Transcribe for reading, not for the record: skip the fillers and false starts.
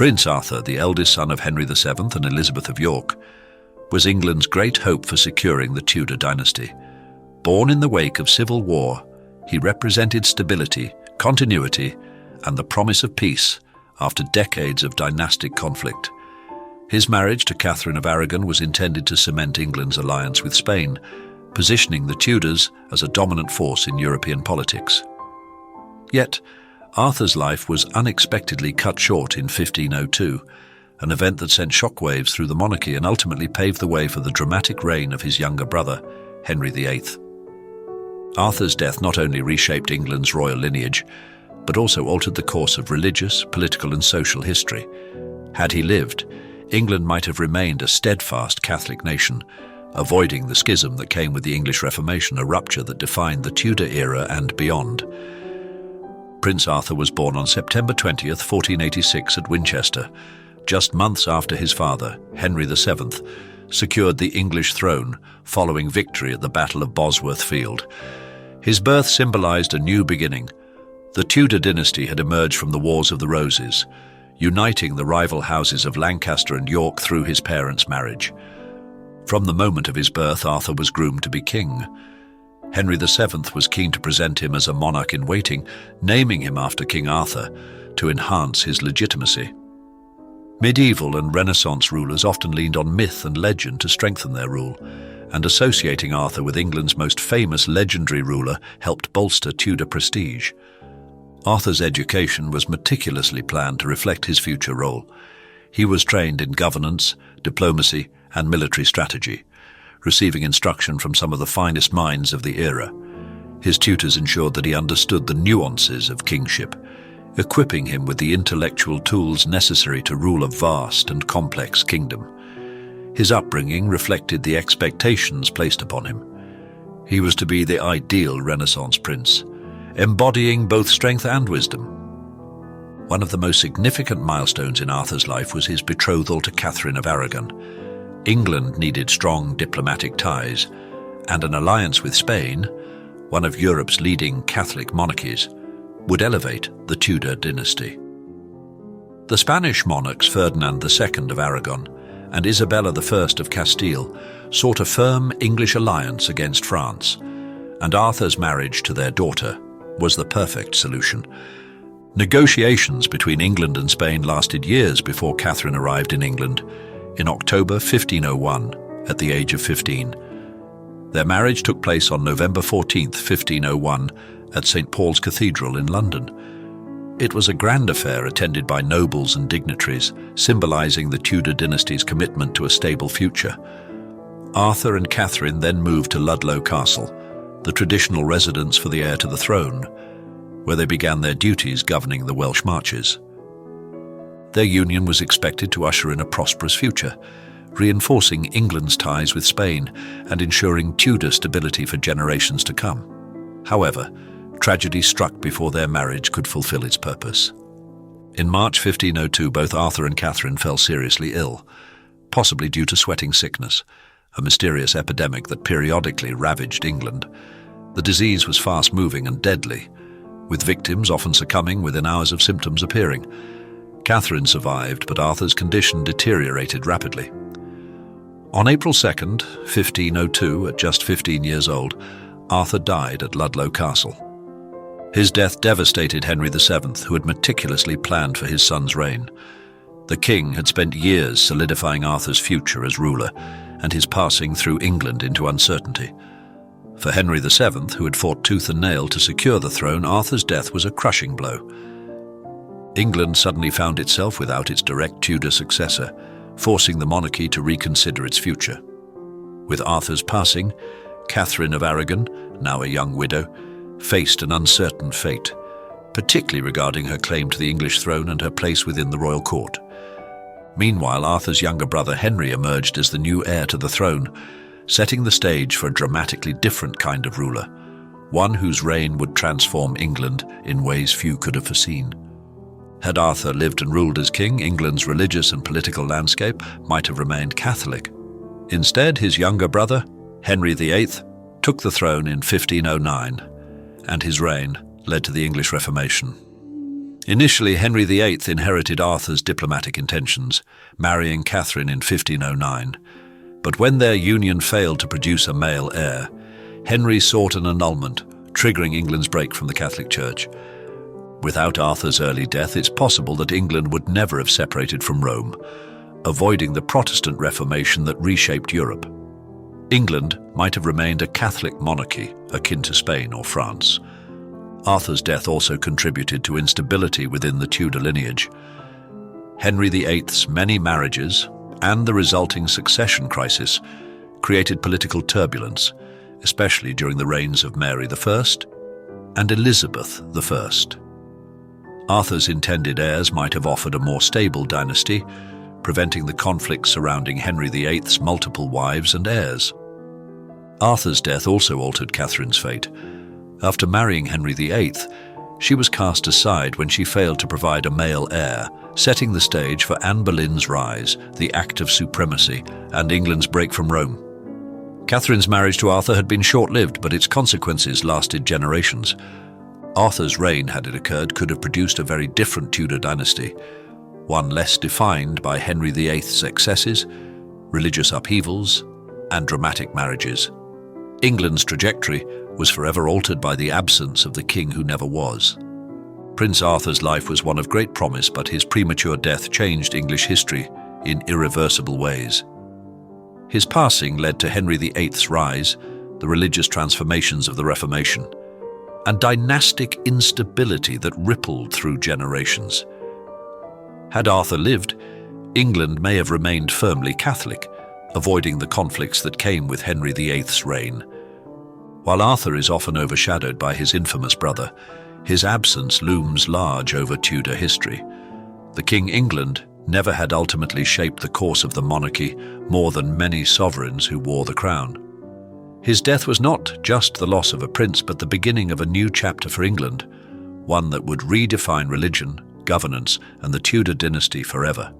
Prince Arthur, the eldest son of Henry VII and Elizabeth of York, was England's great hope for securing the Tudor dynasty. Born in the wake of civil war, he represented stability, continuity, and the promise of peace after decades of dynastic conflict. His marriage to Catherine of Aragon was intended to cement England's alliance with Spain, positioning the Tudors as a dominant force in European politics. Yet, Arthur's life was unexpectedly cut short in 1502, an event that sent shockwaves through the monarchy and ultimately paved the way for the dramatic reign of his younger brother, Henry VIII. Arthur's death not only reshaped England's royal lineage, but also altered the course of religious, political and social history. Had he lived, England might have remained a steadfast Catholic nation, avoiding the schism that came with the English Reformation, a rupture that defined the Tudor era and beyond. Prince Arthur was born on September 20th, 1486 at Winchester, just months after his father, Henry VII, secured the English throne following victory at the Battle of Bosworth Field. His birth symbolized a new beginning. The Tudor dynasty had emerged from the Wars of the Roses, uniting the rival houses of Lancaster and York through his parents' marriage. From the moment of his birth, Arthur was groomed to be king. Henry VII was keen to present him as a monarch in waiting, naming him after King Arthur to enhance his legitimacy. Medieval and Renaissance rulers often leaned on myth and legend to strengthen their rule, and associating Arthur with England's most famous legendary ruler helped bolster Tudor prestige. Arthur's education was meticulously planned to reflect his future role. He was trained in governance, diplomacy, and military strategy, receiving instruction from some of the finest minds of the era. His tutors ensured that he understood the nuances of kingship, equipping him with the intellectual tools necessary to rule a vast and complex kingdom. His upbringing reflected the expectations placed upon him. He was to be the ideal Renaissance prince, embodying both strength and wisdom. One of the most significant milestones in Arthur's life was his betrothal to Catherine of Aragon. England needed strong diplomatic ties, and an alliance with Spain, one of Europe's leading Catholic monarchies, would elevate the Tudor dynasty. The Spanish monarchs Ferdinand II of Aragon and Isabella I of Castile sought a firm English alliance against France, and Arthur's marriage to their daughter was the perfect solution. Negotiations between England and Spain lasted years before Catherine arrived in England in October 1501 at the age of 15. Their marriage took place on November 14th, 1501 at St. Paul's Cathedral in London. It was a grand affair attended by nobles and dignitaries, symbolizing the Tudor dynasty's commitment to a stable future. Arthur and Catherine then moved to Ludlow Castle, the traditional residence for the heir to the throne, where they began their duties governing the Welsh marches. Their union was expected to usher in a prosperous future, reinforcing England's ties with Spain and ensuring Tudor stability for generations to come. However, tragedy struck before their marriage could fulfill its purpose. In March 1502, both Arthur and Catherine fell seriously ill, possibly due to sweating sickness, a mysterious epidemic that periodically ravaged England. The disease was fast-moving and deadly, with victims often succumbing within hours of symptoms appearing. Catherine survived, but Arthur's condition deteriorated rapidly. On April 2nd, 1502, at just 15 years old, Arthur died at Ludlow Castle. His death devastated Henry VII, who had meticulously planned for his son's reign. The king had spent years solidifying Arthur's future as ruler, and his passing threw England into uncertainty. For Henry VII, who had fought tooth and nail to secure the throne, Arthur's death was a crushing blow. England suddenly found itself without its direct Tudor successor, forcing the monarchy to reconsider its future. With Arthur's passing, Catherine of Aragon, now a young widow, faced an uncertain fate, particularly regarding her claim to the English throne and her place within the royal court. Meanwhile, Arthur's younger brother Henry emerged as the new heir to the throne, setting the stage for a dramatically different kind of ruler, one whose reign would transform England in ways few could have foreseen. Had Arthur lived and ruled as king, England's religious and political landscape might have remained Catholic. Instead, his younger brother, Henry VIII, took the throne in 1509, and his reign led to the English Reformation. Initially, Henry VIII inherited Arthur's diplomatic intentions, marrying Catherine in 1509. But when their union failed to produce a male heir, Henry sought an annulment, triggering England's break from the Catholic Church. Without Arthur's early death, it's possible that England would never have separated from Rome, avoiding the Protestant Reformation that reshaped Europe. England might have remained a Catholic monarchy, akin to Spain or France. Arthur's death also contributed to instability within the Tudor lineage. Henry VIII's many marriages and the resulting succession crisis created political turbulence, especially during the reigns of Mary I and Elizabeth I. Arthur's intended heirs might have offered a more stable dynasty, preventing the conflicts surrounding Henry VIII's multiple wives and heirs. Arthur's death also altered Catherine's fate. After marrying Henry VIII, she was cast aside when she failed to provide a male heir, setting the stage for Anne Boleyn's rise, the Act of Supremacy, and England's break from Rome. Catherine's marriage to Arthur had been short-lived, but its consequences lasted generations. Arthur's reign, had it occurred, could have produced a very different Tudor dynasty, one less defined by Henry VIII's excesses, religious upheavals, and dramatic marriages. England's trajectory was forever altered by the absence of the king who never was. Prince Arthur's life was one of great promise, but his premature death changed English history in irreversible ways. His passing led to Henry VIII's rise, the religious transformations of the Reformation, and dynastic instability that rippled through generations. Had Arthur lived, England may have remained firmly Catholic, avoiding the conflicts that came with Henry VIII's reign. While Arthur is often overshadowed by his infamous brother, his absence looms large over Tudor history. The King England never had ultimately shaped the course of the monarchy more than many sovereigns who wore the crown. His death was not just the loss of a prince, but the beginning of a new chapter for England, one that would redefine religion, governance, and the Tudor dynasty forever.